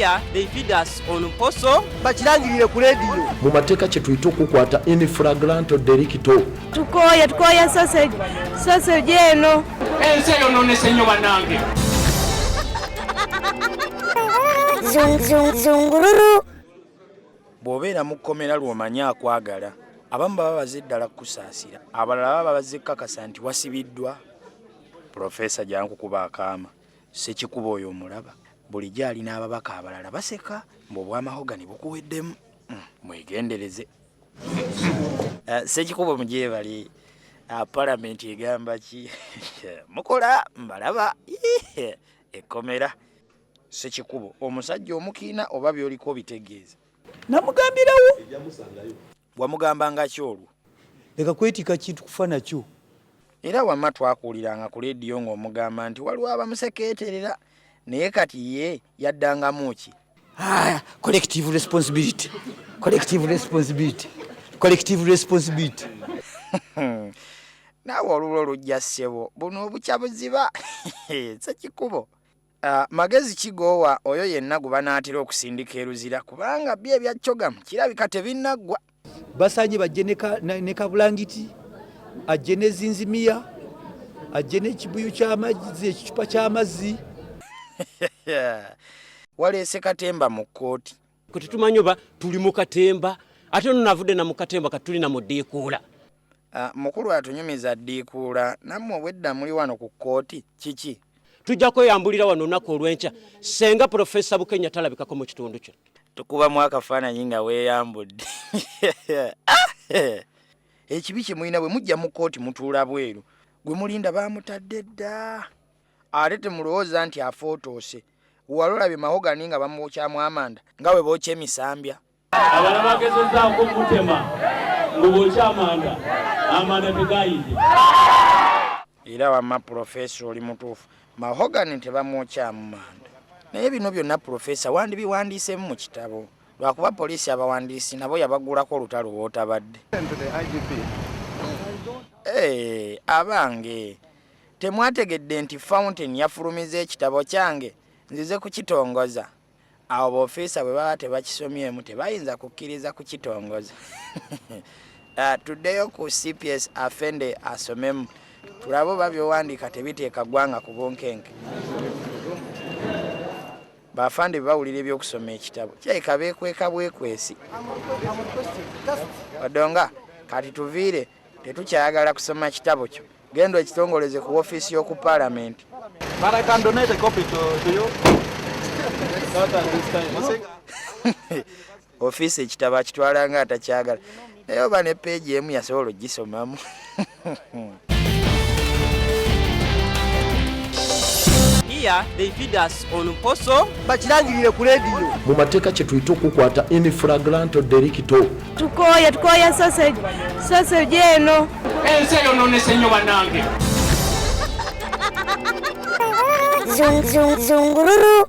Here they feed us on poso. Bakirangirire ku radio. Mu mateeka kye tuyita okukwata in flagrante delicto. Tukoya sausage eno. Ensi eyonoonese nnyo bannange. Zungururu. Bw'obeera mu kkomera lw'omanyi akwagala, abamu baba baze ddala kukusaasira, abalala baba baze kkakasa nti wasibiddwa. Profesa Jankukuba akaama, Ssekikubo oyo omulaba, bulijjo alina ababaka abalala baseka mb'obwamahogani bukuweddemu. Mwegendereze. Ssekikubo mugyebali, palamenti egamba ki? Mukola mbalaba ekkomera. Ssekikubo omusajja omukiina oba by'oliko bitegeeza. Namugambirawo. Wamugambanga ki olwo? Leka kwetika kintu kufa nakyo. Era wamma twakuuliranga ku leediyo ng'omugamba nti waliwo abamusekeeterera naye kati ye yaddangamu ki? Collective responsibility. Collective responsibility. Collective responsibility. Naawe olulo lujja ssebo buno obukya buziba. Ssekikubo. Magezi kigoowa oyo yenna gwe banaatera okusindika eruzira kubanga bye ebya Kyogamu kirabika tebinnaggwa. Basanye bajje ne kabulangiti, ajje ne zinzimiya, ajje n'ekibuyu ky'amazzi, ekicupa ky'amazzi. Waleese katemba mu kkooti. Kwe tetumanyi oba tuli mu katemba ate ono navudde na mu katemba katuli na mu ddiikuula. Mukulu atunyumiza ddiikuula nammwe obwedda muli wano ku kkooti kiki? Tujja kweyambulira wano olunaku olw'enkya senga Profesa Bukenya talabikako mu kitundu kino. Tukubamu akafaananyi nga weeyambudde. Ekibi kye mulina bwe mujja mu kkooti mutuula bweru gwe mulinda baamutadde dda. Ate temulowooza nti afootoose. Walolabye mahogani nga bamwokyamu amanda nga bwe bookya emisambya. Abalala bagezezzaako mutema ng'obookya amanda tegayidde. Era wamma Profesa oli mutuufu. Mahogani tebamwokyamu manda. Naye bino byonna Profesa wandibiwandiisemu mu kitabo. Lwakuba poliisi abawandiisi nabo yabagulako olutalo bw'otabadde. Abange. Temwategedde nti Fountain yafulumiza ekitabo kyange nzize kukitongoza. Awo b'ofeesa bwe baba tebakisomyemu tebayinza kukkiriza kukitongoza. Tuddeyo ku CPS Afende asomemu. Tulabo babyowandiika tebiteeka ggwanga ku bunkenke. Bafande bawulira ebyokusoma ekitabo kirabika beekweka bwekwesi. Odonga kati tuviire tetukyayagala kusoma kitabo kyo. Genda ekitongoleze ku ofiisi y'oku Parliament. But I can donate a copy to you. Ofiisi ekitabo akitwala nga atakyagala. Naye oba ne peegi emu yasobola ogisomamu. Here they feed us on poso. Bakirangirire ku radio. Mu mateeka kye tuyita okukwata in flagrante delicto. Tukoya sausage eno. Ensi eyonoonese nnyo bannange. Zungururu.